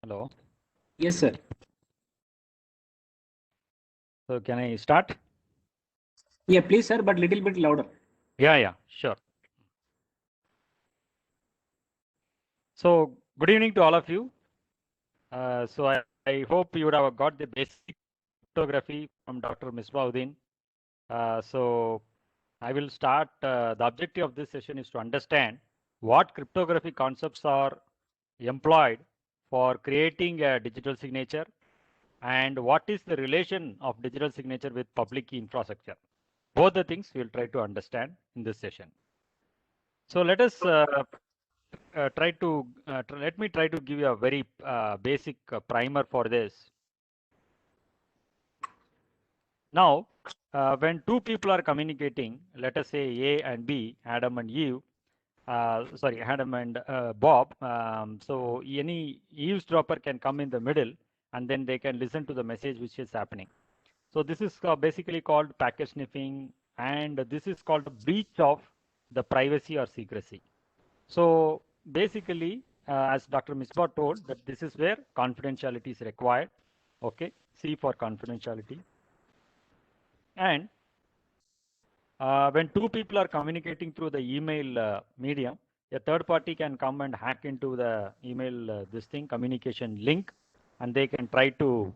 Hello. Yes, sir. So can I start? Yeah, please, sir, but little bit louder. Yeah, sure. So good evening to all of you. I hope you would have got the basic cryptography from Dr. Misbauddin. So I will start. The objective of this session is to understand what cryptography concepts are employed for creating a digital signature and what is the relation of digital signature with public key infrastructure. Both the things we will try to understand in this session. So let us let me try to give you a very basic primer for this. Now, when two people are communicating, let us say A and B, Adam and Eve, Adam and Bob. So any eavesdropper can come in the middle and then they can listen to the message which is happening. So this is basically called packet sniffing, and this is called a breach of the privacy or secrecy. So basically, as Dr. Misbah told, that this is where confidentiality is required. Okay, C for confidentiality. And when two people are communicating through the email medium, a third party can come and hack into the email communication link, and they can try to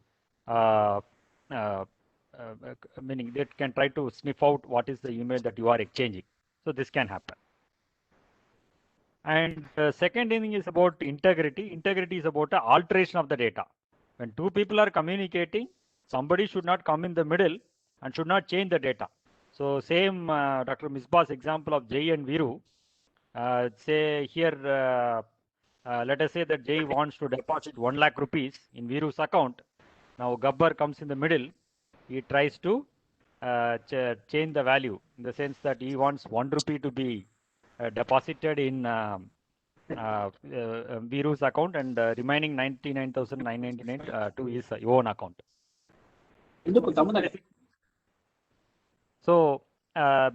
meaning they can try to sniff out what is the email that you are exchanging. So this can happen. And the second thing is about integrity. Integrity is about the alteration of the data. When two people are communicating, somebody should not come in the middle and should not change the data. So same Dr. Misbah's example of Jay and Viru. Say here, let us say that Jay wants to deposit 1 lakh rupees in Viru's account. Now Gabbar comes in the middle. He tries to change the value in the sense that he wants 1 rupee to be deposited in Viru's account and remaining 99,999 to his own account. So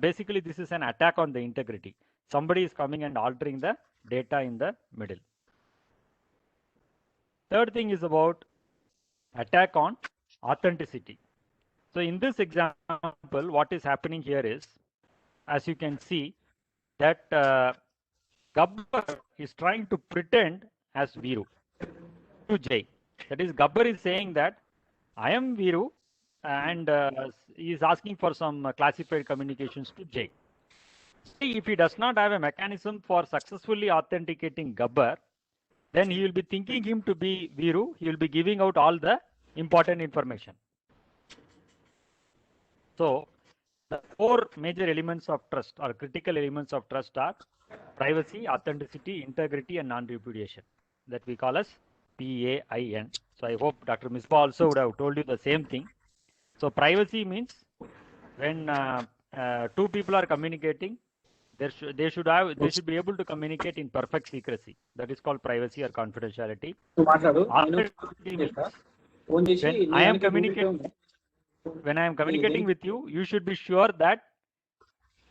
basically this is an attack on the integrity. Somebody is coming and altering the data in the middle. Third thing is about attack on authenticity. So in this example, what is happening here is, as you can see, that Gabbar is trying to pretend as Viru to Jay. That is, Gabbar is saying that I am Viru and he is asking for some classified communications to Jay. If he does not have a mechanism for successfully authenticating Gabbar, then he will be thinking him to be Viru. He will be giving out all the important information. So the four major elements of trust or critical elements of trust are privacy, authenticity, integrity, and non-repudiation that we call as PAIN. So I hope Dr. Misbah also would have told you the same thing. So privacy means when two people are communicating, they should be able to communicate in perfect secrecy. That is called privacy or confidentiality. Authenticity means when I am communicating with you, you should be sure that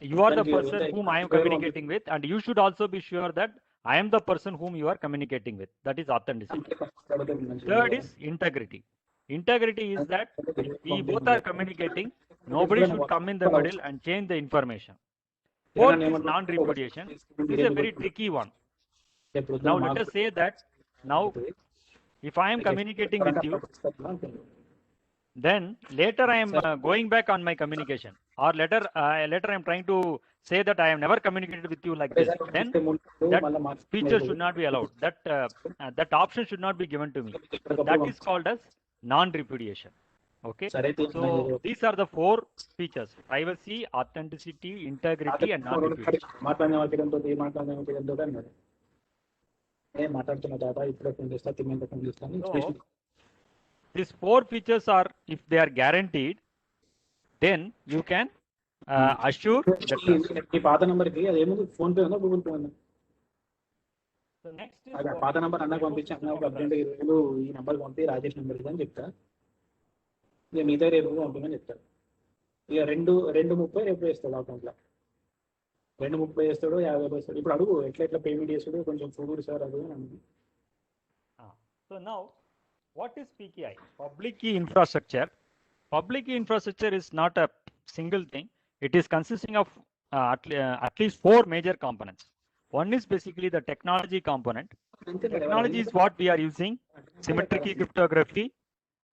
you are the person whom I am communicating with, and you should also be sure that I am the person whom you are communicating with. That is authenticity. Third is integrity. Integrity is that if we both are communicating, nobody should come in the middle and change the information. Fourth is non-repudiation. This is a very tricky one. Now let us say that now if I am communicating with you, then later I am going back on my communication, or later I am trying to say that I have never communicated with you like this. Then that feature should not be allowed. That option should not be given to me. That is called as non-repudiation. Okay. So these are the four features: privacy, authenticity, integrity, and non-repudiation. So these four features are, if they are guaranteed, then you can assure the trust. So next is పాత number అన్నకు పంపించి అన్న ఒక urgent 20 ఈ number పంపి Rajesh number అని చెప్తా. ఇక మిగతా రేపు పంపమని చెప్తాడు. ఇక 2:30 రేపు వేస్తాడు అకౌంట్లో. 2:30 వేస్తాడు, 50 వేస్తాడు. ఇప్పుడు అడుగు ఎట్లా పేమెంట్ చేస్తాడు, కొంచెం చూడు సార్ అది. So So now, what is PKI? Public key infrastructure. Public key infrastructure is not a single thing. It is consisting of at least four major components. One is basically the technology component. Technology is what we are using: symmetric key cryptography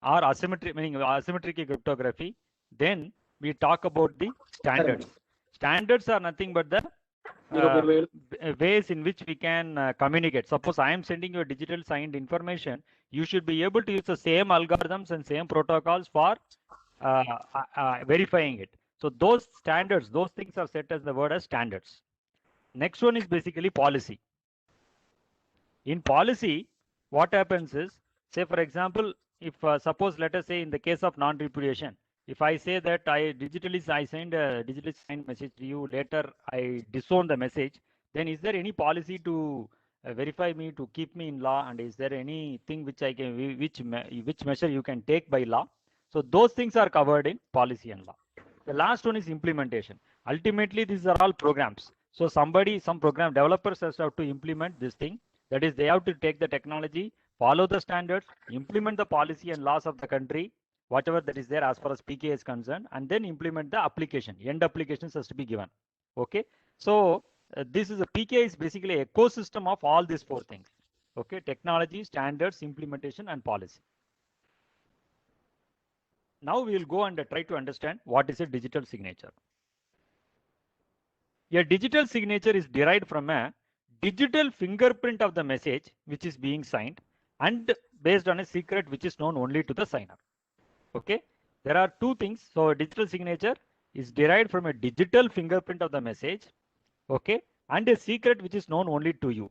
or asymmetric, meaning asymmetric key cryptography. Then we talk about the standards. Standards are nothing but the ways in which we can communicate. Suppose I am sending you a digital signed information, you should be able to use the same algorithms and same protocols for verifying it. So those standards, those things are set as the word as standards. Next one is basically policy. In policy, what happens is, say for example, if suppose let us say in the case of non-repudiation, if I say that I send a digitally signed message to you, later I disown the message, then is there any policy to verify me, to keep me in law, and is there anything which I can, which measure you can take by law? So those things are covered in policy and law. The last one is implementation. Ultimately, these are all programs. So some program developers have to implement this thing. That is, they have to take the technology, follow the standards, implement the policy and laws of the country, whatever that is there as far as PK is concerned, and then implement the application. End applications has to be given. Okay. So this is a PK is basically an ecosystem of all these four things. Okay. Technology, standards, implementation, and policy. Now we will go and try to understand what is a digital signature. A digital signature is derived from a digital fingerprint of the message which is being signed and based on a secret which is known only to the signer. Okay, there are two things. So a digital signature is derived from a digital fingerprint of the message, okay, and a secret which is known only to you.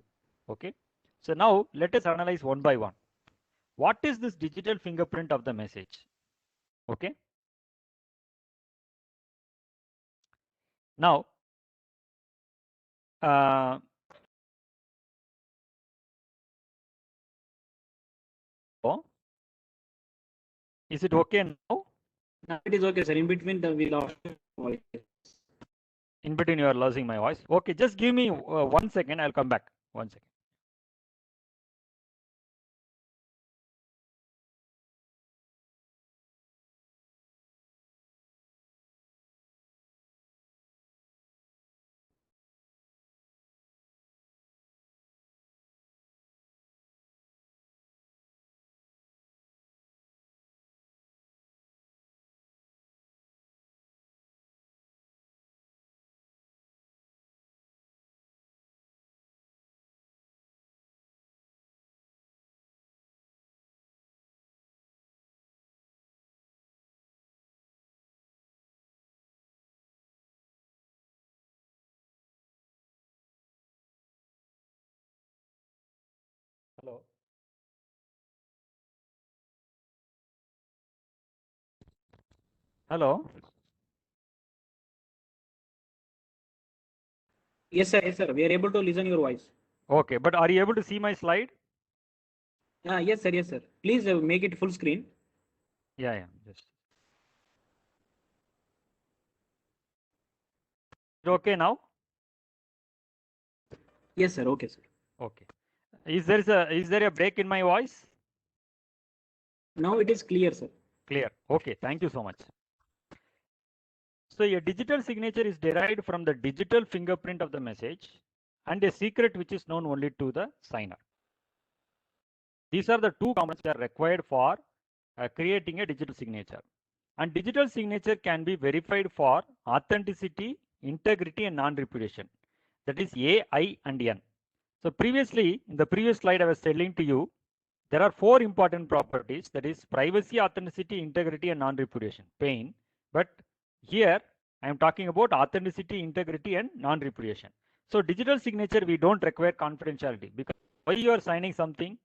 Okay, so now let us analyze one by one. What is this digital fingerprint of the message? Okay, now oh, is it okay now? No, it is okay, sir. In between, we lost voice. In between, you are losing my voice. Okay, just give me 1 second. I'll come back. 1 second. Hello. Hello. Yes, sir. Yes, sir. We are able to listen your voice. Okay, but are you able to see my slide? Yes, sir. Yes, sir. Please make it full screen. Yeah. Just. Okay now? Yes, sir. Okay, sir. Okay. Is there a break in my voice? Now it is clear, sir. Clear. Okay. Thank you so much. So a digital signature is derived from the digital fingerprint of the message and a secret which is known only to the signer. These are the two components that are required for creating a digital signature. And digital signature can be verified for authenticity, integrity, and non-repudiation. That is A, I, and N. So previously, in the previous slide, I was telling to you, there are four important properties, that is privacy, authenticity, integrity, and non-repudiation, PAIN. But here, I am talking about authenticity, integrity, and non-repudiation. So digital signature, we don't require confidentiality, because why you are signing something?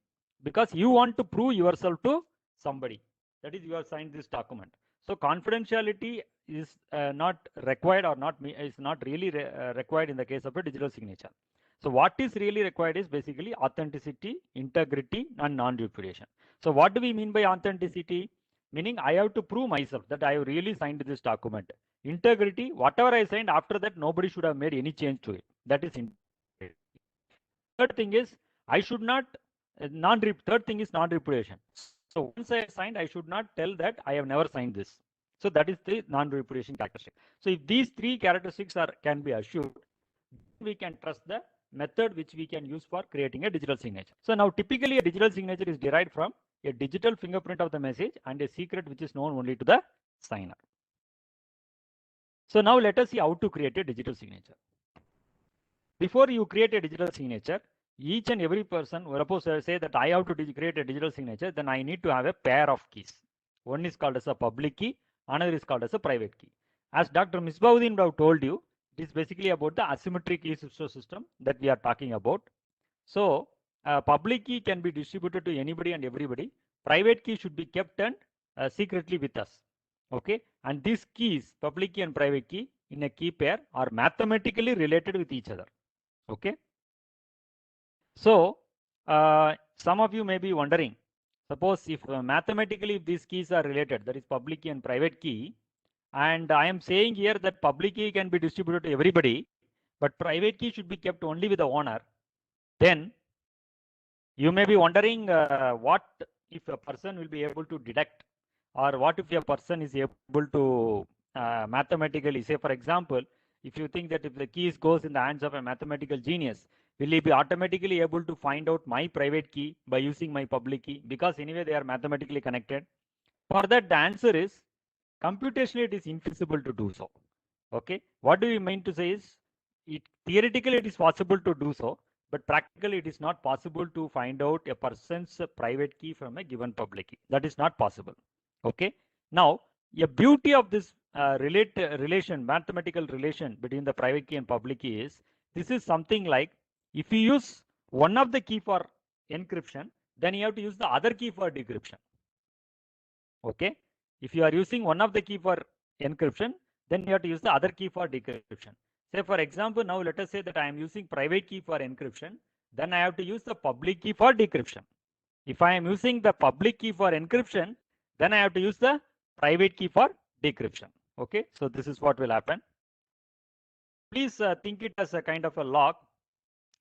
Because you want to prove yourself to somebody. That is, you have signed this document. So confidentiality is not required, or is not really required in the case of a digital signature. So what is really required is basically authenticity, integrity, and non-repudiation. So what do we mean by authenticity? Meaning I have to prove myself that I have really signed this document. Integrity, whatever I signed, after that nobody should have made any change to it. That is integrity. Third thing is, I should not Third thing is non-repudiation. So once I have signed, I should not tell that I have never signed this. So that is the non-repudiation characteristic. So if these three characteristics can be assured, we can trust the method which we can use for creating a digital signature. So now typically a digital signature is derived from a digital fingerprint of the message and a secret which is known only to the signer. So now let us see how to create a digital signature. Before you create a digital signature, each and every person, suppose say that I have to create a digital signature, then I need to have a pair of keys. One is called as a public key, another is called as a private key. As Dr. Misbauddin have told you, it is basically about the asymmetric key system that we are talking about. So public key can be distributed to anybody and everybody. Private key should be kept and secretly with us. Okay, and these keys, public key and private key, in a key pair are mathematically related with each other. Okay, so some of you may be wondering, suppose if mathematically if these keys are related, that is public key and private key, and I am saying here that public key can be distributed to everybody, but private key should be kept only with the owner, then you may be wondering what if a person will be able to deduct, or what if a person is able to mathematically say, for example, if you think that if the keys goes in the hands of a mathematical genius, will he be automatically able to find out my private key by using my public key? Because anyway, they are mathematically connected. For that, the answer is computationally it is infeasible to do so. Okay, what do we mean to say is, theoretically it is possible to do so, but practically it is not possible to find out a person's private key from a given public key. That is not possible. Okay, now a beauty of this mathematical relation between the private key and public key is, this is something like, if you use one of the key for encryption, then you have to use the other key for decryption. Okay, if you are using one of the key for encryption, then you have to use the other key for decryption. Say for example, now let us say that I am using private key for encryption, then I have to use the public key for decryption. If I am using the public key for encryption, then I have to use the private key for decryption. Okay, so this is what will happen. Please think it as a kind of a lock,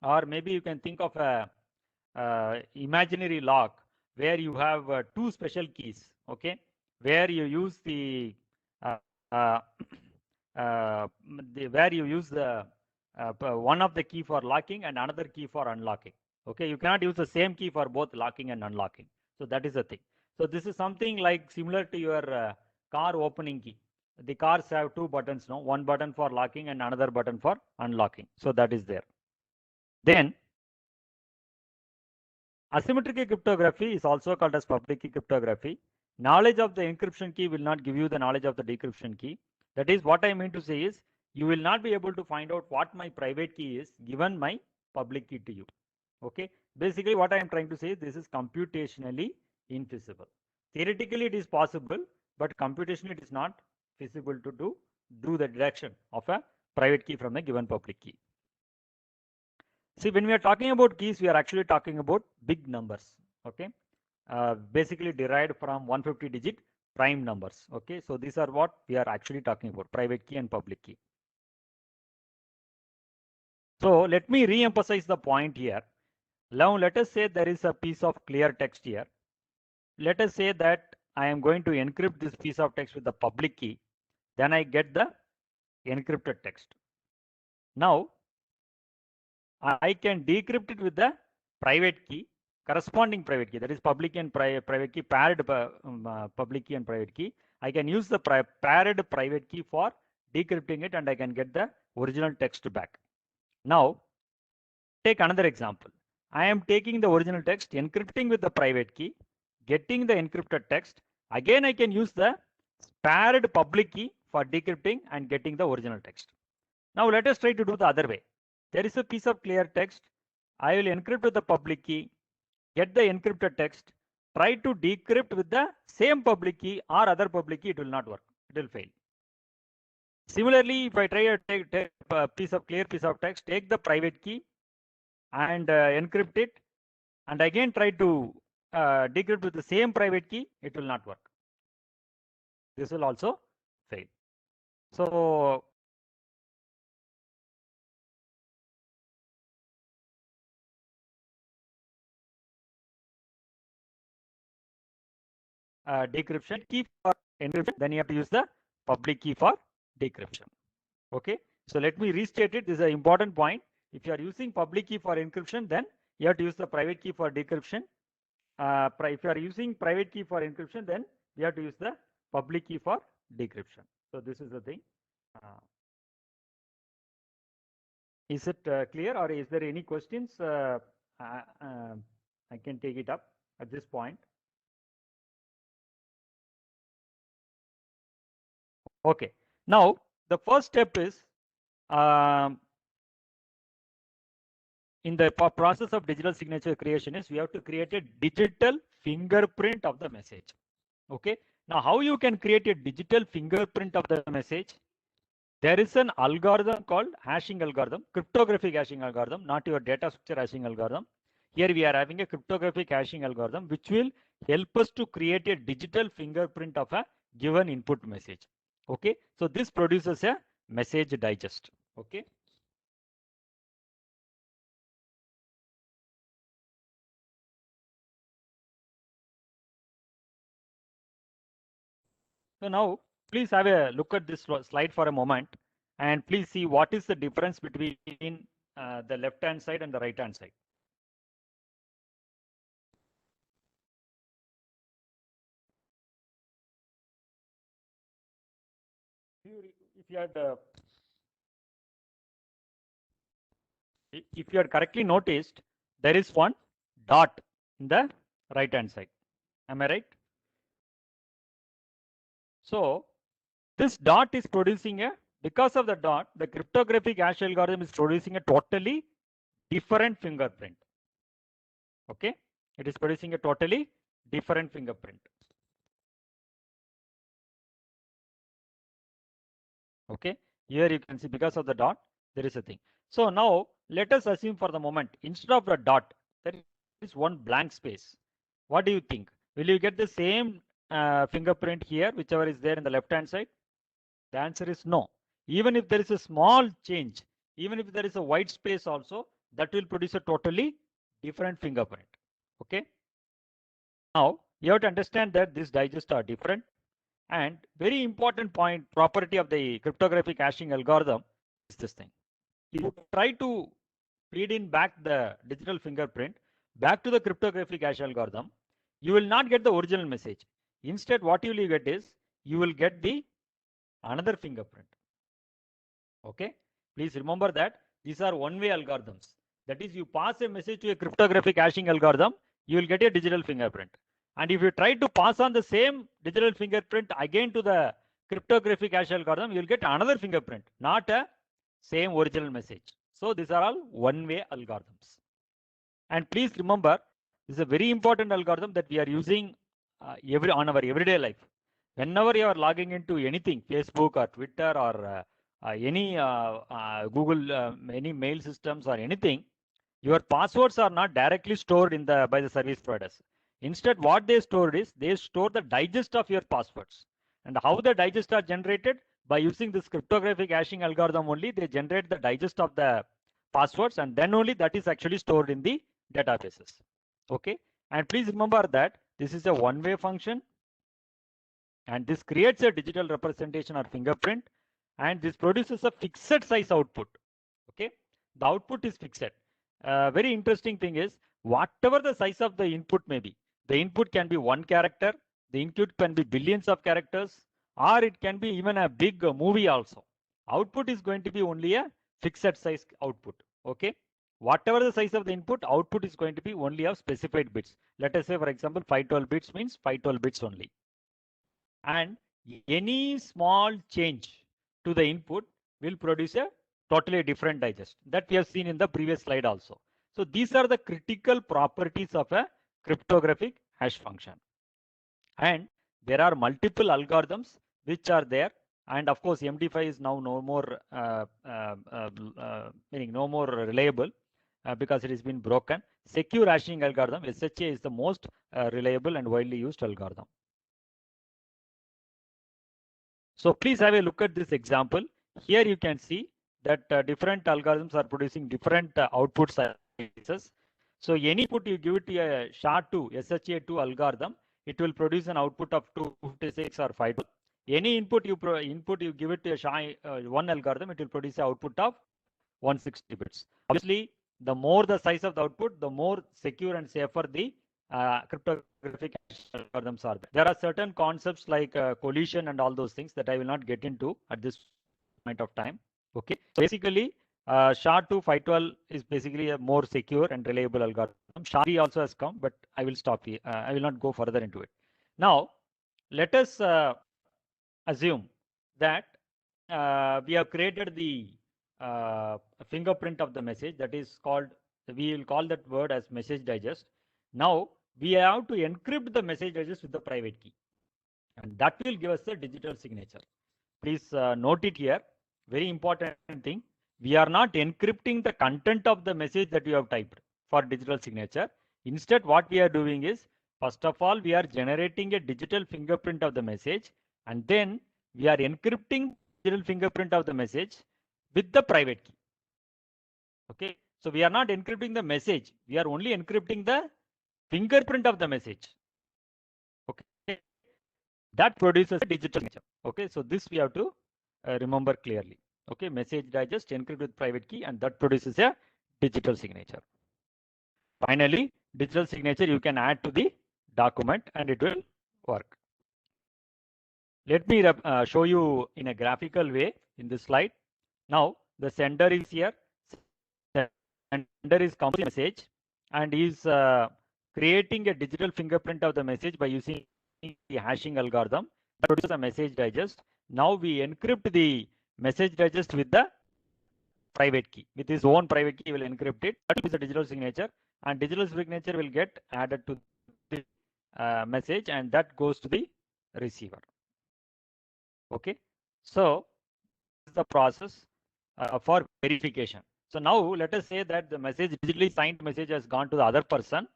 or maybe you can think of a imaginary lock where you have two special keys. Okay, where you use the uh, uh, where you use the one of the key for locking and another key for unlocking. Okay, you cannot use the same key for both locking and unlocking. So that is the thing. So this is something like similar to your car opening key. The cars have two buttons, no, one button for locking and another button for unlocking. So that is there. Then asymmetric cryptography is also called as public key cryptography. Knowledge of the encryption key will not give you the knowledge of the decryption key. That is, what I mean to say is, you will not be able to find out what my private key is given my public key to you. Okay, basically what I am trying to say is, this is computationally infeasible. Theoretically it is possible, but computationally it is not feasible to do the deduction of a private key from a given public key. See, when we are talking about keys, we are actually talking about big numbers. Okay, basically derived from 150 digit prime numbers. Okay, so these are what we are actually talking about: private key and public key. So let me re-emphasize the point here. Now let us say there is a piece of clear text here. Let us say that I am going to encrypt this piece of text with the public key. Then I get the encrypted text. Now I can decrypt it with the private key, corresponding private key, that is public and private key, paired public key and private key. I can use the paired private key for decrypting it, and I can get the original text back. Now, take another example. I am taking the original text, encrypting with the private key, getting the encrypted text. Again, I can use the paired public key for decrypting and getting the original text. Now, let us try to do the other way. There is a piece of clear text. I will encrypt with the public key, get the encrypted text, try to decrypt with the same public key or other public key, it will not work. It will fail. Similarly, if I try to take a clear piece of text, take the private key and encrypt it, and again try to decrypt with the same private key, it will not work. This will also fail. So decryption, key for encryption, then you have to use the public key for decryption. Okay, so let me restate it. This is an important point. If you are using public key for encryption, then you have to use the private key for decryption. If you are using private key for encryption, then you have to use the public key for decryption. So this is the thing. Is it clear, or is there any questions? I can take it up at this point. Okay. Now the first step is in the process of digital signature creation is we have to create a digital fingerprint of the message. Okay. Now how you can create a digital fingerprint of the message? There is an algorithm called hashing algorithm, cryptographic hashing algorithm, not your data structure hashing algorithm. Here we are having a cryptographic hashing algorithm which will help us to create a digital fingerprint of a given input message. Okay, so this produces a message digest. Okay. So now please have a look at this slide for a moment and please see what is the difference between the left hand side and the right hand side. If you had correctly noticed, there is one dot in the right hand side. Am I right? So this dot is producing a, because of the dot, the cryptographic hash algorithm is producing a totally different fingerprint. Okay, it is producing a totally different fingerprint. Okay, here you can see because of the dot, there is a thing. So now let us assume for the moment, instead of the dot, there is one blank space. What do you think? Will you get the same fingerprint here, whichever is there in the left hand side? The answer is no. Even if there is a small change, even if there is a white space also, that will produce a totally different fingerprint. Okay. Now you have to understand that these digests are different. And very important point, property of the cryptographic hashing algorithm is this thing. If you try to feed in back the digital fingerprint back to the cryptographic hash algorithm, you will not get the original message. Instead, what you will get is you will get the another fingerprint. Okay, please remember that these are one-way algorithms. That is, you pass a message to a cryptographic hashing algorithm, you will get a digital fingerprint. And if you try to pass on the same digital fingerprint again to the cryptographic hash algorithm, you will get another fingerprint, not a same original message. So these are all one-way algorithms. And please remember, this is a very important algorithm that we are using on our everyday life. Whenever you are logging into anything, Facebook or Twitter or any Google, any mail systems or anything, your passwords are not directly stored in by the service providers. Instead, what they store is they store the digest of your passwords. And how the digest are generated? By using this cryptographic hashing algorithm only, they generate the digest of the passwords, and then only that is actually stored in the databases. Okay, and please remember that this is a one-way function, and this creates a digital representation or fingerprint, and this produces a fixed size output. Okay, the output is fixed. Very interesting thing is, whatever the size of the input may be, the input can be 1 character, the input can be billions of characters, or it can be even a big movie also. Output is going to be only a fixed size output. Okay, whatever the size of the input, output is going to be only of specified bits. Let us say, for example, 512 bits means 512 bits only. And any small change to the input will produce a totally different digest that we have seen in the previous slide also. So these are the critical properties of a cryptographic hash function. And there are multiple algorithms which are there. And of course, MD5 is now no more meaning no more reliable because it has been broken. Secure hashing algorithm, SHA, is the most reliable and widely used algorithm. So please have a look at this example. Here you can see that different algorithms are producing different output sizes. So any input you give it to a SHA-2, SHA-2 algorithm, it will produce an output of 256 or 5. Any input you give it to a SHA-1 algorithm, it will produce an output of 160 bits. Obviously, the more the size of the output, the more secure and safer the cryptographic algorithms are. There are certain concepts like collision and all those things that I will not get into at this point of time. Okay, so basically, SHA-2 is basically a more secure and reliable algorithm. SHA-3 also has come, but I will stop here. I will not go further into it. Now, let us assume that we have created the fingerprint of the message, that is called, we will call that word as message digest. Now we have to encrypt the message digest with the private key, and that will give us the digital signature. Please note it here, very important thing. We are not encrypting the content of the message that you have typed for digital signature. Instead, what we are doing is, first of all, we are generating a digital fingerprint of the message, and then we are encrypting digital fingerprint of the message with the private key. Okay, so we are not encrypting the message, we are only encrypting the fingerprint of the message. Okay, that produces a digital signature. Okay, so this we have to remember clearly. Okay, message digest encrypted with private key, and that produces a digital signature. Finally, digital signature you can add to the document and it will work. Let me show you in a graphical way in this slide. Now the sender is here, sender is composing message and is creating a digital fingerprint of the message by using the hashing algorithm that produces a message digest. Now we encrypt the message digest with the private key. With his own private key, he will encrypt it. That is the digital signature, and digital signature will get added to the message, and that goes to the receiver. Okay, so this is the process for verification. So now let us say that the message, digitally signed message, has gone to the other person.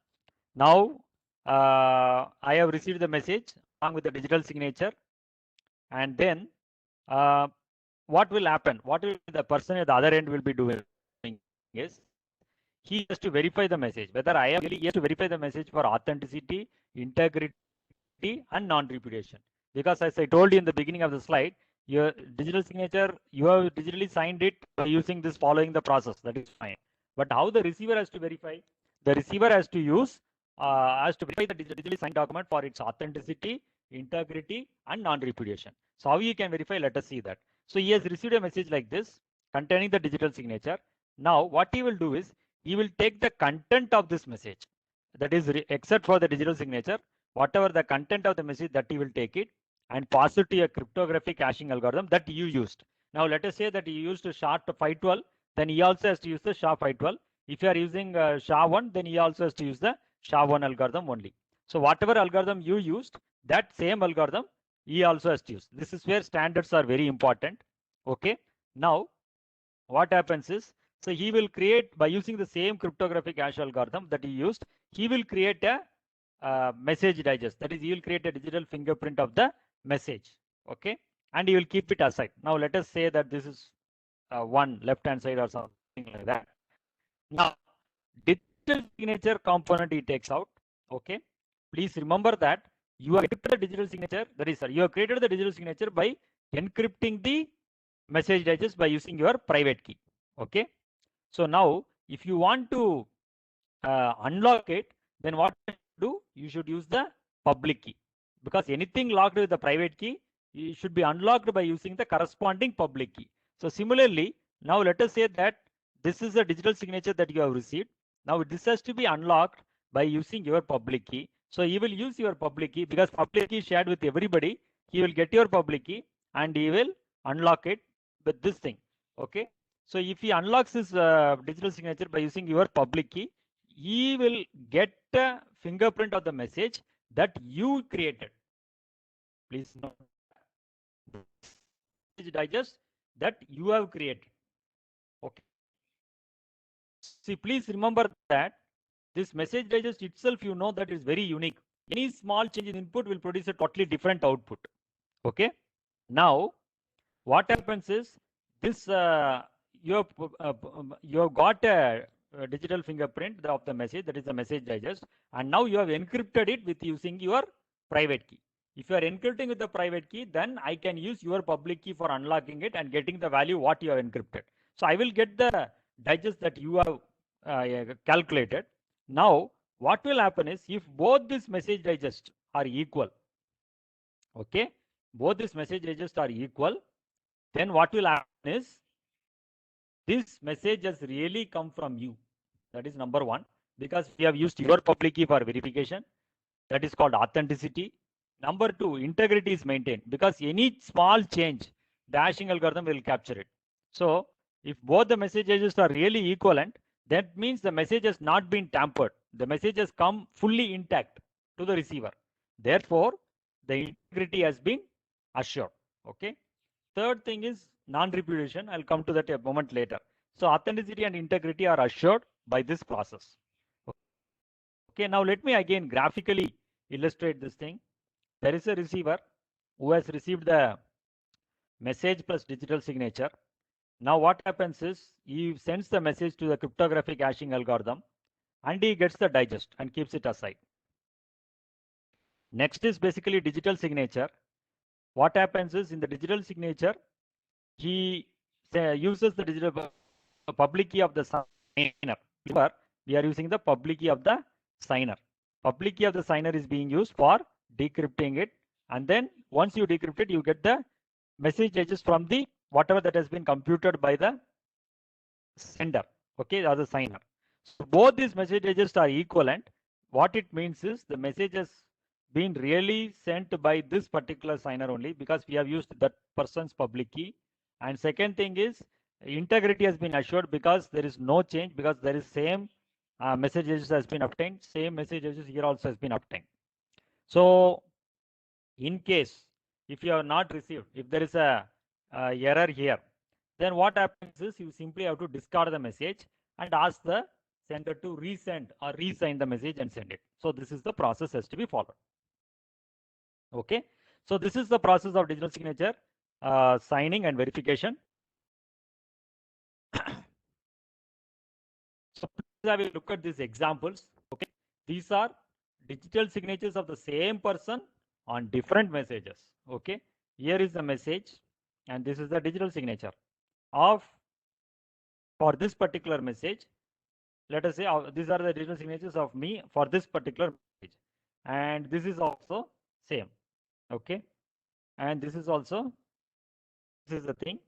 Now I have received the message along with the digital signature, and then what will happen? What will the person at the other end will be doing is, he has to verify the message whether I am really, he has to verify the message for authenticity, integrity, and non-repudiation. Because as I told you in the beginning of the slide, your digital signature, you have digitally signed it by using this, following the process, that is fine. But how the receiver has to verify? The receiver has to use has to verify the digitally signed document for its authenticity, integrity, and non-repudiation. So how you can verify? Let us see that. So he has received a message like this containing the digital signature. Now what he will do is, he will take the content of this message, that is except for the digital signature, whatever the content of the message, that he will take it and pass it to a cryptographic hashing algorithm that you used. Now let us say that you used SHA-512, then he also has to use the SHA-512. If you are using SHA-1, then he also has to use the SHA-1 algorithm only. So whatever algorithm you used, that same algorithm he also has to use. This is where standards are very important. Okay, now what happens is, so he will create, by using the same cryptographic hash algorithm that he used, he will create a message digest. That is, he will create a digital fingerprint of the message. Okay, and he will keep it aside. Now let us say that this is one left hand side or something like that. Now digital signature component he takes out. Okay, please remember that you have encrypted the digital signature, that is, you have created the digital signature by encrypting the message digest by using your private key. Okay, so now if you want to unlock it, then what you do? You should use the public key, because anything locked with the private key, it should be unlocked by using the corresponding public key. So similarly, now let us say that this is a digital signature that you have received. Now this has to be unlocked by using your public key. So he will use your public key, because public key is shared with everybody. He will get your public key and he will unlock it with this thing. Okay, so if he unlocks his digital signature by using your public key, he will get a fingerprint of the message that you created. Please note, message digest that you have created. Okay, see, please remember that this message digest itself, you know, that is very unique. Any small change in input will produce a totally different output. Okay, now what happens is, this you have got a digital fingerprint of the message, that is the message digest, and now you have encrypted it with using your private key. If you are encrypting with the private key, then I can use your public key for unlocking it and getting the value what you have encrypted. So I will get the digest that you have calculated. Now, what will happen is if both these message digest are equal, okay, both these message digest are equal, then what will happen is this message has really come from you. That is number one, because we have used your public key for verification. That is called authenticity. Number two, integrity is maintained because any small change, the hashing algorithm will capture it. So if both the messages are really equivalent, that means the message has not been tampered. The message has come fully intact to the receiver. Therefore, the integrity has been assured. Okay. Third thing is non-repudiation. I'll come to that a moment later. So authenticity and integrity are assured by this process. Okay, now let me again graphically illustrate this thing. There is a receiver who has received the message plus digital signature. Now what happens is he sends the message to the cryptographic hashing algorithm and he gets the digest and keeps it aside. Next is basically digital signature. What happens is in the digital signature, he uses the digital public key of the signer. We are using the public key of the signer. Public key of the signer is being used for decrypting it. And then once you decrypt it, you get the message digest from the whatever that has been computed by the sender, okay, or the signer. So both these message digest are equivalent. What it means is the message has been really sent by this particular signer only because we have used that person's public key. And second thing is integrity has been assured because there is no change, because there is same messages has been obtained, same messages here also has been obtained. So in case if you have not received, if there is a error here, then what happens is you simply have to discard the message and ask the sender to resend or resign the message and send it. So this is the process has to be followed. Okay, so this is the process of digital signature signing and verification. So please have a look at these examples. Okay, these are digital signatures of the same person on different messages. Okay, here is the message and this is the digital signature of for this particular message. Let us say these are the digital signatures of me for this particular message, and this is also same. Okay, and this is also, this is the thing,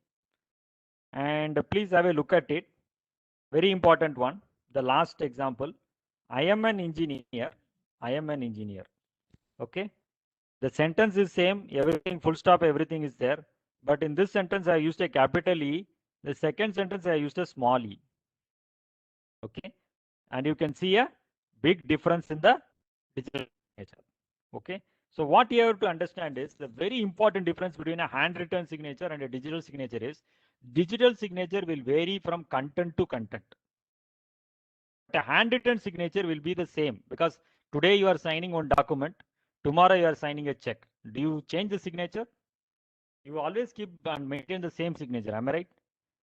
and please have a look at it. Very important one, the last example. I am an engineer. I am an engineer. Okay, the sentence is same, everything full stop, everything is there, but in this sentence I used a capital E. The second sentence I used a small e. Okay, and you can see a big difference in the digital signature. Okay, so what you have to understand is the very important difference between a handwritten signature and a digital signature is digital signature will vary from content to content. A handwritten signature will be the same because today you are signing one document, tomorrow you are signing a check. Do you change the signature? You always keep and maintain the same signature. Am I right?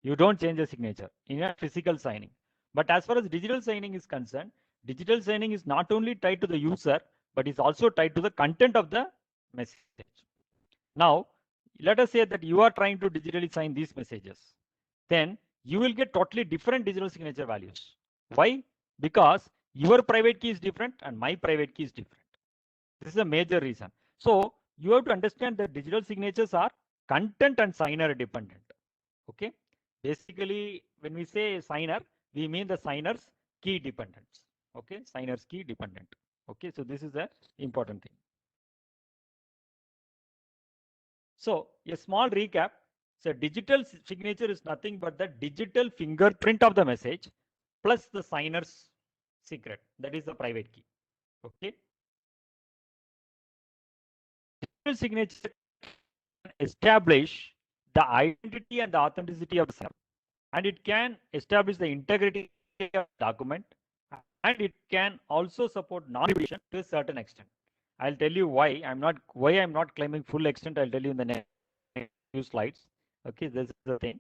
You don't change the signature in a physical signing. But as far as digital signing is concerned, digital signing is not only tied to the user, but is also tied to the content of the message. Now, let us say that you are trying to digitally sign these messages. Then you will get totally different digital signature values. Why? Because your private key is different and my private key is different. This is a major reason. So you have to understand that digital signatures are content and signer dependent. Okay. Basically, when we say signer, we mean the signer's key dependence. Okay, signer's key dependent. Okay, so this is the important thing. So a small recap. So digital signature is nothing but the digital fingerprint of the message plus the signer's secret. That is the private key. Okay. Digital signature establish the identity and the authenticity of the signer, and it can establish the integrity of the document, and it can also support non-repudiation to a certain extent. I'll tell you why I'm not claiming full extent. I'll tell you in the next few slides. Okay, this is the thing.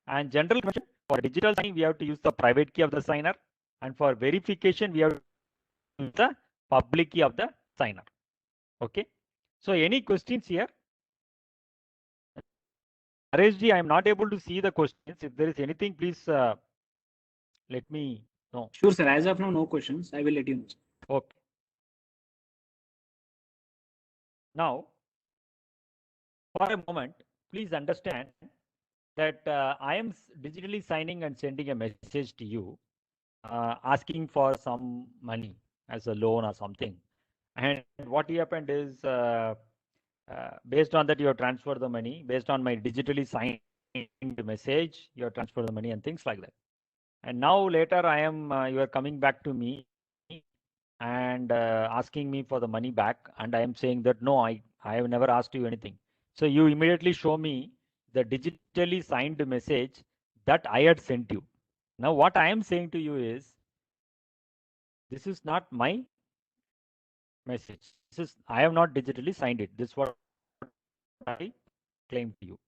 And general convention for digital signing, we have to use the private key of the signer, and for verification, we have to use the public key of the signer. Okay. So any questions here? Naresh, I am not able to see the questions. If there is anything, please let me know. Sure, sir. As of now, no questions. I will let you know. Okay. Now, for a moment, please understand that I am digitally signing and sending a message to you, asking for some money as a loan or something. And what happened is, based on that, you have transferred the money. Based on my digitally signed message, you have transferred the money and things like that. And now later, you are coming back to me and asking me for the money back, and I am saying that no, I have never asked you anything. So you immediately show me the digitally signed message that I had sent you. Now what I am saying to you is, this is not my message. I have not digitally signed it. This is what I claim to you.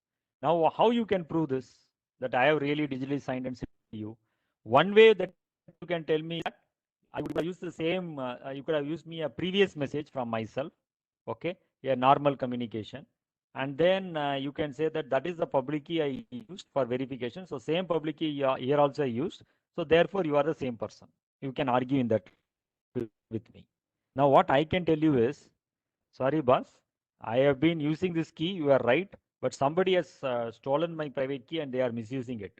Now how you can prove this, that I have really digitally signed and sent to you? One way that you can tell me that I would have used the same, you could have used me a previous message from myself, okay, a normal communication. And then you can say that that is the public key I used for verification. So same public key here also I used. So therefore you are the same person. You can argue in that with me. Now what I can tell you is, sorry boss, I have been using this key, you are right, but somebody has stolen my private key and they are misusing it.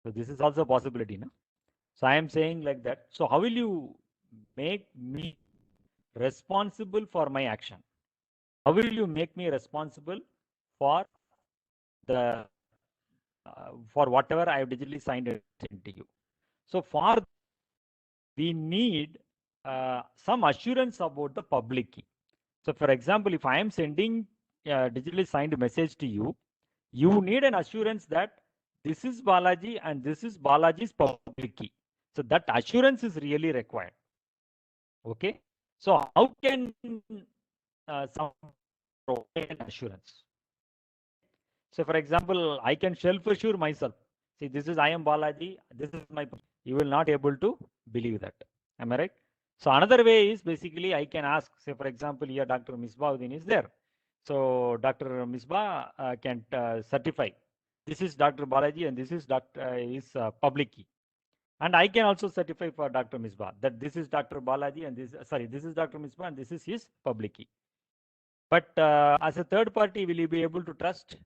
So this is also a possibility, no? So I am saying like that. So how will you make me responsible for my action? How will you make me responsible for the for whatever I have digitally signed and sent to you? So for we need some assurance about the public key. So for example, if I am sending a digitally signed message to you, you need an assurance that this is Balaji and this is Balaji's public key. So that assurance is really required. Okay. So how can some provide an assurance? So for example, I can self-assure myself. See, this is I am Balaji. This is my. You will not able to believe that. Am I right? So another way is basically I can ask. Say for example, here Dr. Misbauddin is there. So Dr. Misbah can certify. This is Dr. Balaji and this is public key. And I can also certify for Dr. Misbah that this is Dr. Balaji and this is Dr. Misbah and this is his public key. But as a third party, will you be able to trust?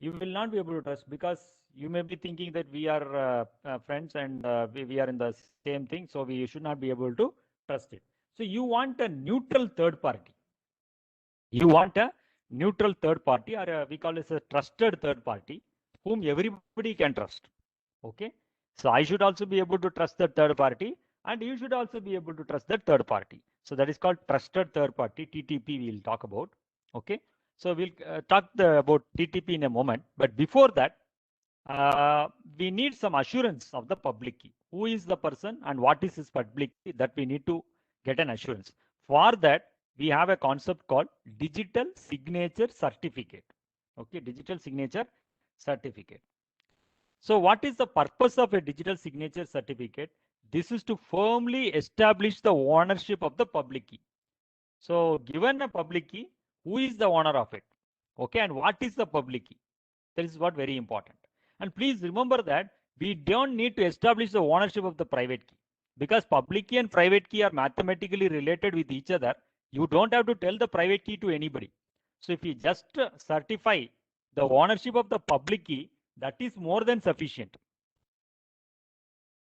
You will not be able to trust because you may be thinking that we are friends and we are in the same thing, so we should not be able to trust it. So you want a neutral third party. You want a neutral third party, or we call it a trusted third party, whom everybody can trust. Okay. So I should also be able to trust the third party, and you should also be able to trust the third party. So that is called trusted third party, TTP we'll talk about. Okay. So we'll talk about TTP in a moment. But before that, we need some assurance of the public key. Who is the person and what is his public key, that we need to get an assurance. For that, we have a concept called digital signature certificate. Okay, digital signature certificate. So what is the purpose of a digital signature certificate? This is to firmly establish the ownership of the public key. So given a public key, who is the owner of it? Okay, and what is the public key? That is what very important. And please remember that we don't need to establish the ownership of the private key, because public key and private key are mathematically related with each other. You don't have to tell the private key to anybody. So if you just certify the ownership of the public key, that is more than sufficient.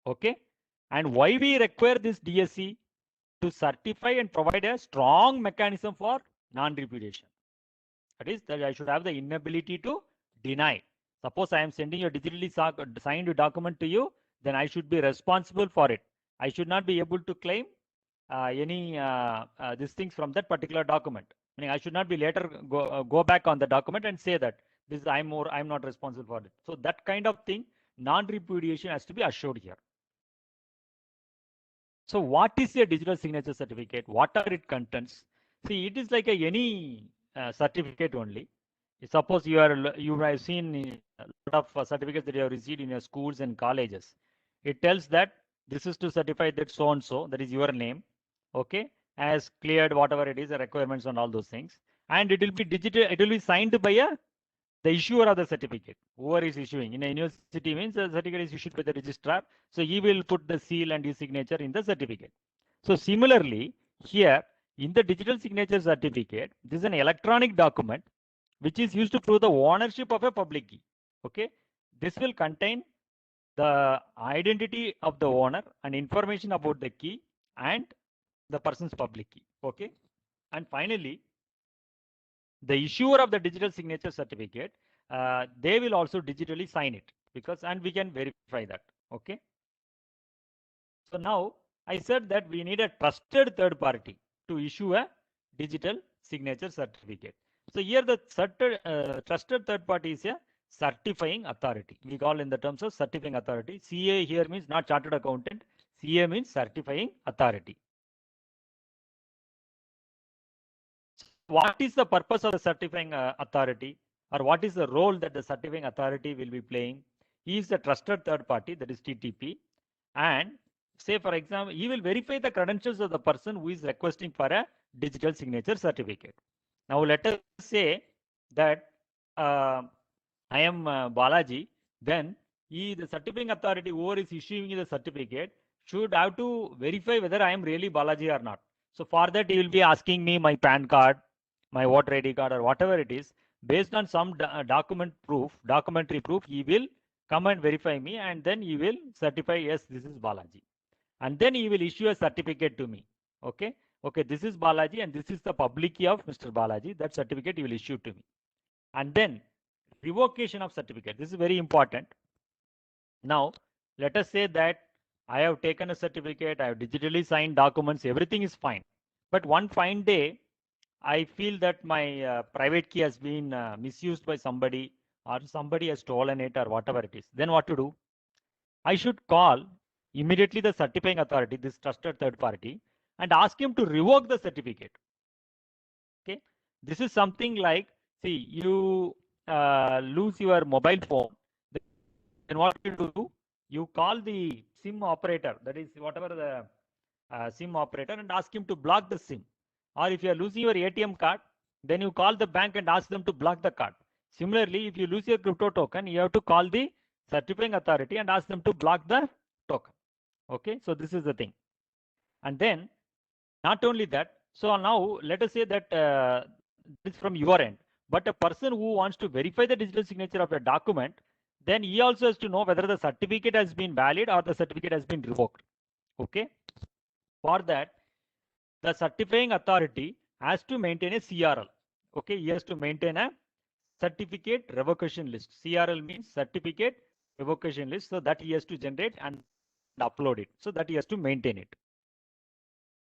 Okay. And why we require this DSC? To certify and provide a strong mechanism for non-repudiation. That is, that I should have the inability to deny. Suppose I am sending a digitally signed document to you, then I should be responsible for it. I should not be able to claim any these things from that particular document. Meaning I should not be later go back on the document and say that this I'm not responsible for it. So that kind of thing, non-repudiation has to be assured here. So what is a digital signature certificate? What are its contents? See, it is like any certificate only. Suppose you have seen a lot of certificates that you have received in your schools and colleges. It tells that this is to certify that so and so, that is your name. Okay. has cleared whatever it is, the requirements and all those things. And it will be digital, it will be signed by the issuer of the certificate. Whoever is issuing in a university means the certificate is issued by the registrar. So he will put the seal and his signature in the certificate. So similarly, here in the digital signature certificate, this is an electronic document which is used to prove the ownership of a public key. Okay, this will contain the identity of the owner and information about the key and the person's public key. Okay, and finally, the issuer of the digital signature certificate, they will also digitally sign it, because and we can verify that. Okay, so now I said that we need a trusted third party to issue a digital signature certificate. So here the trusted third party is a certifying authority. We call in the terms of certifying authority. CA here means not chartered accountant. CA means certifying authority. What is the purpose of the certifying authority, or what is the role that the certifying authority will be playing? He is the trusted third party, that is TTP, and say for example, he will verify the credentials of the person who is requesting for a digital signature certificate. Now let us say that I am Balaji, then the certifying authority, whoever is issuing the certificate, should have to verify whether I am really Balaji or not. So for that, he will be asking me my PAN card, my voter ID card, or whatever it is. Based on some documentary proof, he will come and verify me, and then he will certify, yes, this is Balaji. And then he will issue a certificate to me. Okay, this is Balaji, and this is the public key of Mr. Balaji. That certificate he will issue to me. And then revocation of certificate. This is very important. Now, let us say that I have taken a certificate, I have digitally signed documents, everything is fine. But one fine day, I feel that my private key has been misused by somebody, or somebody has stolen it, or whatever it is. Then what to do? I should call immediately the certifying authority, this trusted third party, and ask him to revoke the certificate. Okay, this is something like, see, you lose your mobile phone, then what you do? You call the SIM operator, that is whatever the SIM operator, and ask him to block the SIM. Or if you are losing your ATM card, then you call the bank and ask them to block the card. Similarly, if you lose your crypto token, you have to call the certifying authority and ask them to block the token. Okay, so this is the thing. And then not only that, so now let us say that this is from your end, but a person who wants to verify the digital signature of a document, then he also has to know whether the certificate has been valid or the certificate has been revoked. Okay, for that, the certifying authority has to maintain a CRL. Okay, he has to maintain a certificate revocation list. CRL means certificate revocation list, so that he has to generate and upload it, so that he has to maintain it.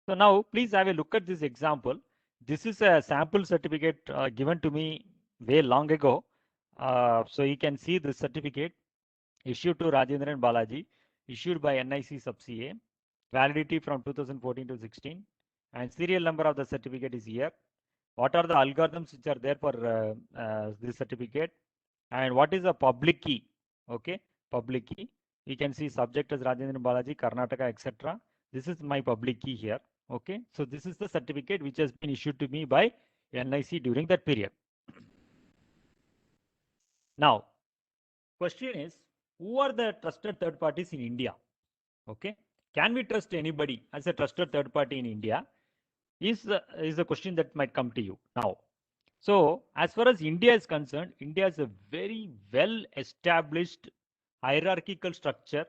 So now please have a look at this example. This is a sample certificate given to me way long ago. So you can see the certificate issued to Rajendran Balaji, issued by NIC sub-CA, validity from 2014 to 16, and serial number of the certificate is here. What are the algorithms which are there for this certificate, and what is the public key? Okay, public key. You can see subject as Rajendran Balaji, Karnataka, etc. This is my public key here. Okay, so this is the certificate which has been issued to me by NIC during that period. Now, question is, who are the trusted third parties in India? Okay, can we trust anybody as a trusted third party in India? Is the question that might come to you now. So as far as India is concerned, India is a very well established hierarchical structure,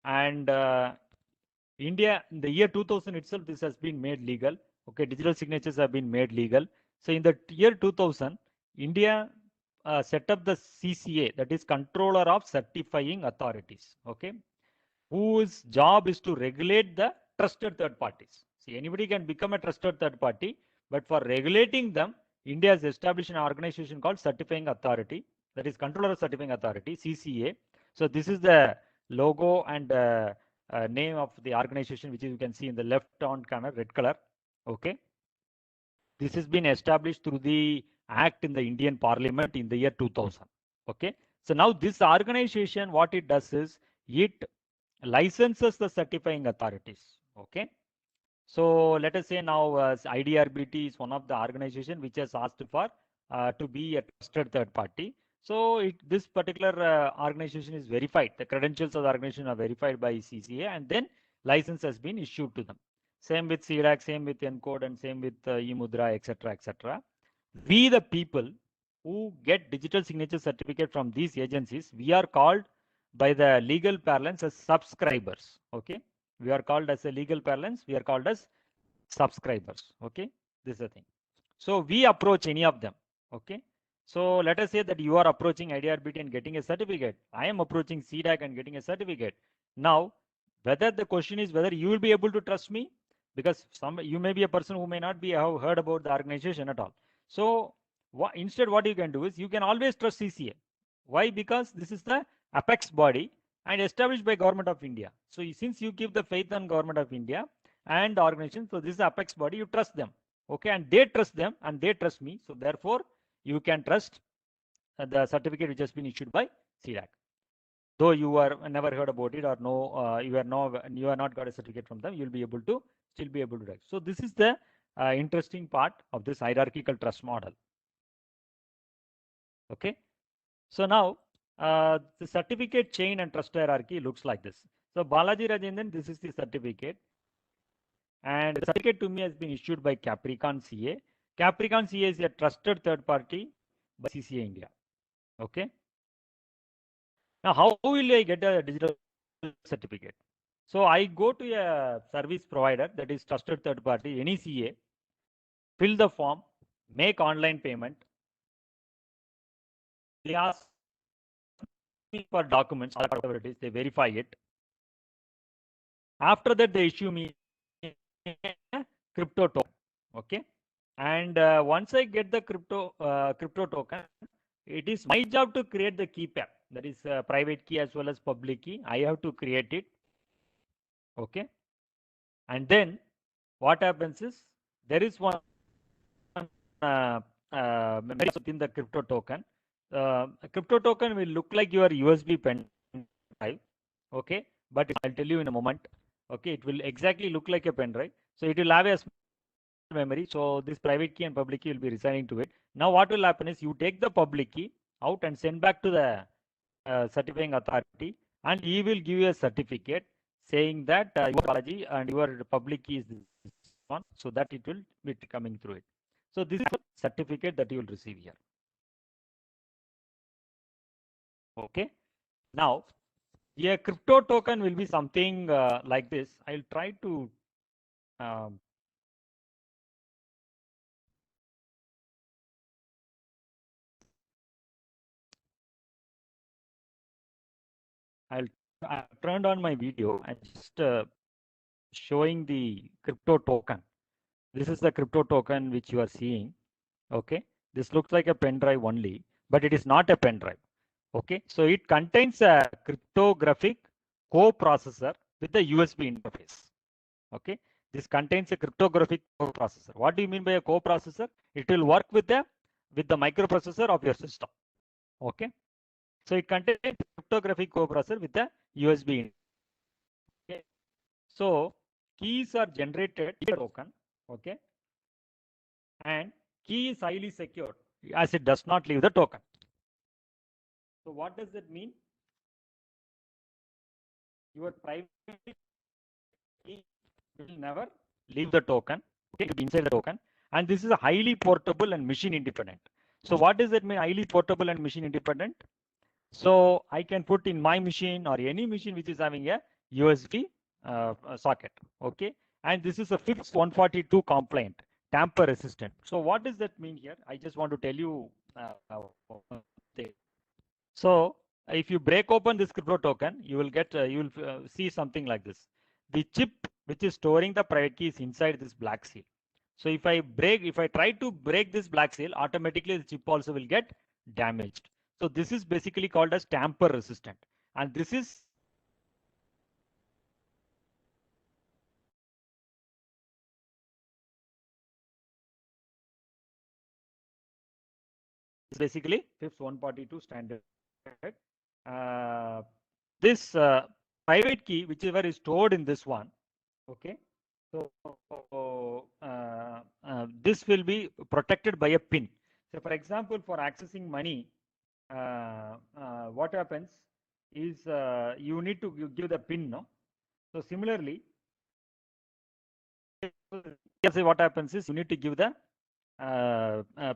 and India in the year 2000 itself, this has been made legal. Okay, digital signatures have been made legal. So in the year 2000, India set up the CCA, that is Controller of Certifying Authorities. Okay, whose job is to regulate the trusted third parties. See, anybody can become a trusted third party, but for regulating them, India has established an organization called Certifying Authority, that is Controller of Certifying Authority, CCA. So this is the logo and name of the organization, which you can see in the left hand corner, red color. Okay, this has been established through the act in the Indian Parliament in the year 2000. Okay, so now this organization, what it does is it licenses the certifying authorities. Okay, So let us say now IDRBT is one of the organization which has asked for to be a trusted third party. So this particular organization is verified. The credentials of the organization are verified by CCA, and then license has been issued to them. Same with CDAC, same with ENCODE, and same with eMudra, etc., etc. We, the people who get digital signature certificate from these agencies, we are called by the legal parlance as subscribers. Okay, we are called as a legal parlance. We are called as subscribers. Okay, this is the thing. So we approach any of them. Okay. So let us say that you are approaching IDRBT and getting a certificate. I am approaching CDAC and getting a certificate. Now, whether the question is whether you will be able to trust me, because you may be a person who may not be have heard about the organization at all. So instead, what you can do is you can always trust CCA. Why? Because this is the apex body and established by Government of India. So since you give the faith on Government of India and the organization, so this is the apex body, you trust them. Okay, and they trust them and they trust me. So therefore, you can trust the certificate which has been issued by CDAC. Though you are never heard about it or you are not got a certificate from them, you will be able to still be able to trust. So this is the interesting part of this hierarchical trust model. Okay, so now the certificate chain and trust hierarchy looks like this. So Balaji Rajendran, this is the certificate. And the certificate to me has been issued by Capricorn CA. Capricorn CA is a trusted third party by CCA India. Okay. Now, how will I get a digital certificate? So I go to a service provider that is trusted third party, any CA, fill the form, make online payment. They ask me for documents, whatever it is, they verify it. After that, they issue me a crypto token. Okay. And once I get the crypto token, it is my job to create the key pair. That is private key as well as public key. I have to create it. Okay. And then what happens is there is one memory within the crypto token. A crypto token will look like your USB pen drive. Okay. But I'll tell you in a moment. Okay. It will exactly look like a pen drive. So it will have a memory. So this private key and public key will be resigning to it. Now what will happen is you take the public key out and send back to the certifying authority, and he will give you a certificate saying that your Balaji and your public key is this one, so that it will be coming through it. So this is the certificate that you will receive here. Okay. Now, a crypto token will be something like this. I'll try to I turned on my video and just showing the crypto token. This is the crypto token which you are seeing. Okay, this looks like a pen drive only, but it is not a pen drive. Okay, so it contains a cryptographic coprocessor with the USB interface. Okay, this contains a cryptographic coprocessor. What do you mean by a coprocessor? It will work with the microprocessor of your system. Okay, so it contains a cryptographic coprocessor with the USB. Okay, so keys are generated in a token. Okay, and key is highly secured as it does not leave the token. So what does that mean? Your private key will never leave the token. Okay, it will be inside the token. And this is a highly portable and machine independent. So what does that mean, highly portable and machine independent? So I can put in my machine or any machine which is having a USB socket. Okay, and this is a FIPS 142 compliant, tamper resistant. So what does that mean here? I just want to tell you. So if you break open this crypto token, you will get see something like this. The chip which is storing the private key is inside this black seal. So if I try to break this black seal, automatically the chip also will get damaged. So this is basically called as tamper resistant, and this is basically FIPS 142 standard. This private key, whichever is stored in this one, okay, So this will be protected by a PIN. So for example, for accessing money, what happens is you need to give the PIN, no? So similarly, what happens is you need to give the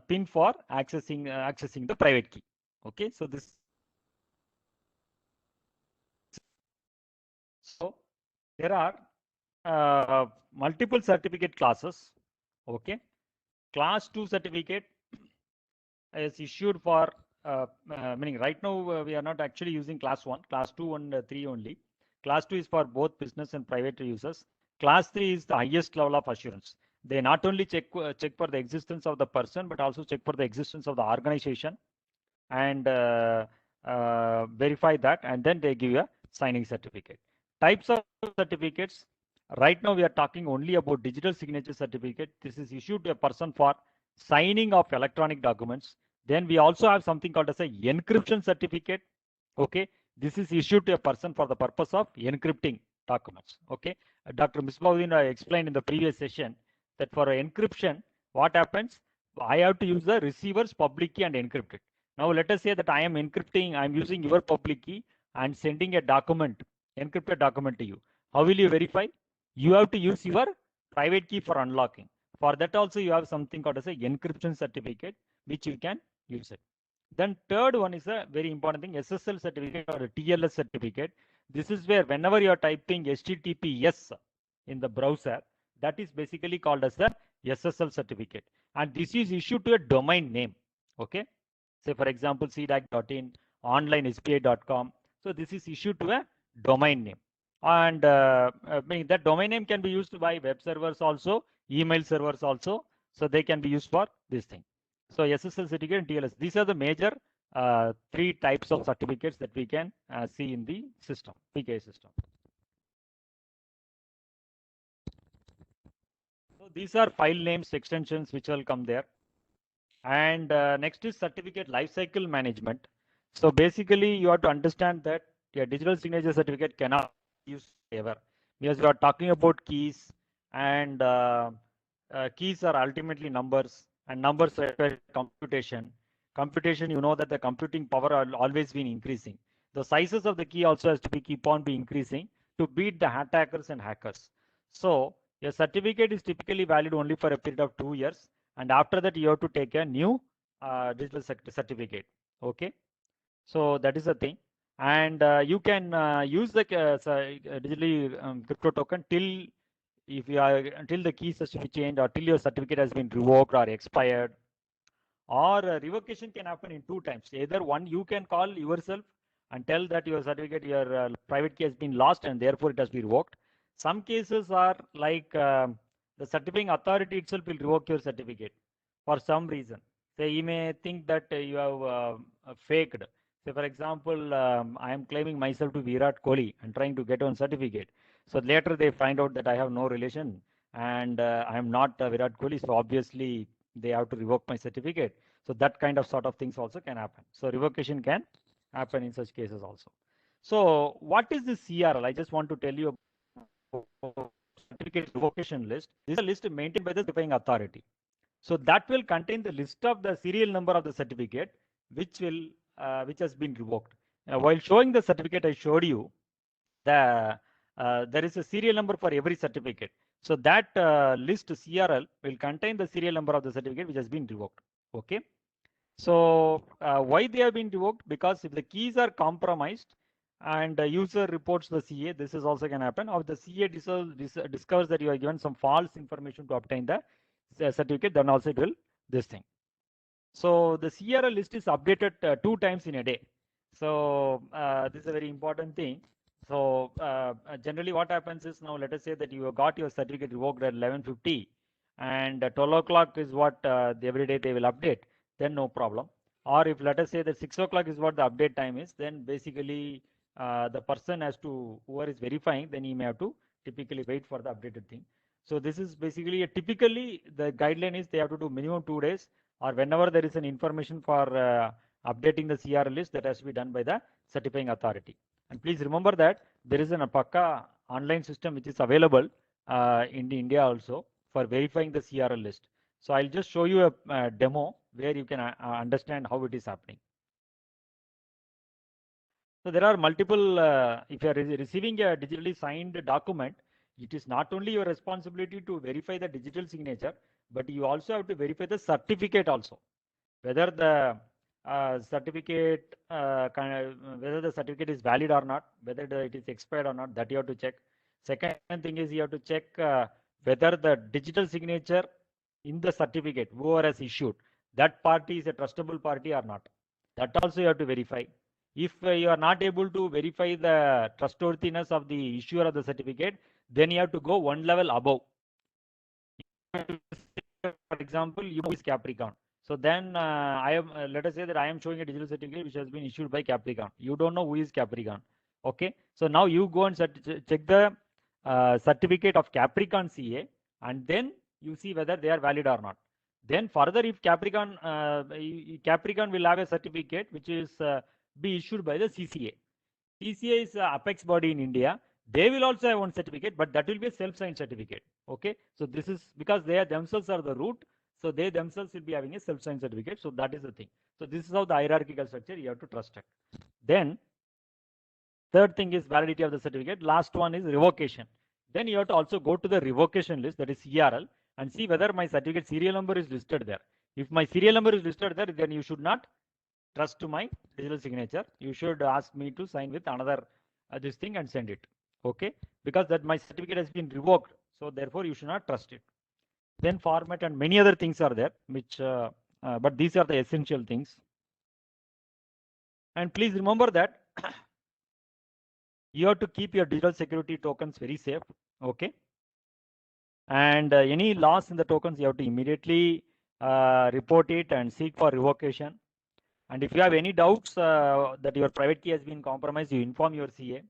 PIN for accessing the private key. Okay, so this. So there are multiple certificate classes. Okay, class 2 certificate is issued for meaning right now we are not actually using class 1, class 2 and 3 only. Class 2 is for both business and private users. Class 3 is the highest level of assurance. They not only check for the existence of the person, but also check for the existence of the organization and verify that, and then they give you a signing certificate. Types of certificates. Right now we are talking only about digital signature certificate. This is issued to a person for signing of electronic documents. Then we also have something called as a encryption certificate. Okay, this is issued to a person for the purpose of encrypting documents. Okay, Dr. Misbahudin explained in the previous session that for encryption, what happens? I have to use the receiver's public key and encrypt it. Now let us say that I am encrypting, I am using your public key and sending a document, encrypted document to you. How will you verify? You have to use your private key for unlocking. For that also you have something called as a encryption certificate, which you can use it. Then third one is a very important thing, SSL certificate or a TLS certificate. This is where whenever you are typing HTTPS in the browser, that is basically called as the SSL certificate. And this is issued to a domain name. Okay. Say for example, cdac.in, onlinespa.com. So this is issued to a domain name. And that domain name can be used by web servers also, email servers also. So they can be used for this thing. So SSL certificate and TLS, these are the major three types of certificates that we can see in the system, PKI system. So these are file names, extensions which will come there. And next is certificate lifecycle management. So basically, you have to understand that your digital signature certificate cannot be used ever, because we are talking about keys, and keys are ultimately numbers, and numbers require computation. Computation, you know that the computing power are always been increasing. The sizes of the key also has to be keep on be increasing to beat the attackers and hackers. So your certificate is typically valid only for a period of 2 years, and after that you have to take a new digital certificate. Okay, so that is the thing. And you can use the digitally crypto token till if you are until the keys has to be changed, or till your certificate has been revoked or expired. Or revocation can happen in 2 times. Either one, you can call yourself and tell that your certificate, your private key has been lost and therefore it has been revoked. Some cases are like the certifying authority itself will revoke your certificate for some reason. Say you may think that you have faked. Say for example, I am claiming myself to be Virat Kohli and trying to get one certificate. So later they find out that I have no relation and I am not Virat Kohli. So obviously they have to revoke my certificate. So that kind of sort of things also can happen. So revocation can happen in such cases also. So what is the CRL? I just want to tell you about certificate revocation list. This is a list maintained by the certifying authority. So that will contain the list of the serial number of the certificate, which has been revoked. While showing the certificate, I showed you the there is a serial number for every certificate. So that list CRL will contain the serial number of the certificate which has been revoked. Okay. So why they have been revoked? Because if the keys are compromised and the user reports the CA, this is also can happen. Or the CA discovers that you are given some false information to obtain the certificate, then also it will this thing. So the CRL list is updated 2 times in a day. So this is a very important thing. So generally what happens is, now let us say that you got your certificate revoked at 11:50 and 12 o'clock is what every day they will update, then no problem. Or if let us say that 6 o'clock is what the update time is, then basically the person has to, whoever is verifying, then he may have to typically wait for the updated thing. So this is basically typically the guideline is they have to do minimum 2 days, or whenever there is an information for updating the CRL list, that has to be done by the certifying authority. And please remember that there is an Pakka online system which is available in India also for verifying the CRL list. So I'll just show you a demo where you can understand how it is happening. So there are multiple, if you are receiving a digitally signed document, it is not only your responsibility to verify the digital signature, but you also have to verify the certificate also. Whether the certificate whether the certificate is valid or not, whether it is expired or not, that you have to check. Second thing is you have to check whether the digital signature in the certificate whoever has issued, that party is a trustable party or not. That also you have to verify. If you are not able to verify the trustworthiness of the issuer of the certificate, then you have to go one level above. For example, you is Capricorn. So then I am, let us say that I am showing a digital certificate which has been issued by Capricorn. You don't know who is Capricorn. Okay. So now you go and check the certificate of Capricorn CA, and then you see whether they are valid or not. Then further, if Capricorn will have a certificate which is be issued by the CCA. CCA is apex body in India. They will also have one certificate, but that will be a self-signed certificate. Okay, so this is because they are themselves are the root, so they themselves will be having a self-signed certificate. So that is the thing. So this is how the hierarchical structure you have to trust it. Then third thing is validity of the certificate. Last one is revocation. Then you have to also go to the revocation list, that is CRL, and see whether my certificate serial number is listed there. If my serial number is listed there, then you should not trust to my digital signature. You should ask me to sign with another this thing and send it. Okay, because that my certificate has been revoked, so therefore you should not trust it. Then format and many other things are there, which but these are the essential things. And please remember that you have to keep your digital security tokens very safe. Okay, and any loss in the tokens, you have to immediately report it and seek for revocation. And if you have any doubts that your private key has been compromised, you inform your CA.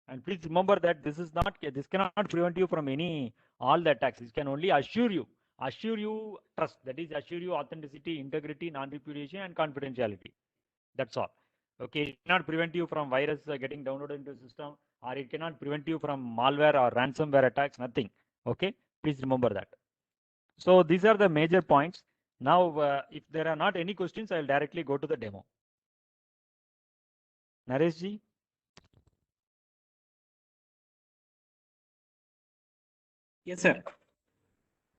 And please remember that this cannot prevent you from all the attacks. It can only assure you trust, that is assure you authenticity, integrity, non-repudiation, and confidentiality. That's all. Okay, it cannot prevent you from virus getting downloaded into the system, or it cannot prevent you from malware or ransomware attacks, nothing. Okay, please remember that. So these are the major points. Now, if there are not any questions, I'll directly go to the demo. Naresh ji? Yes, sir.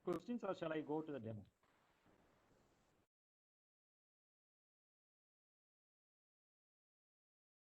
Questions, or shall I go to the demo?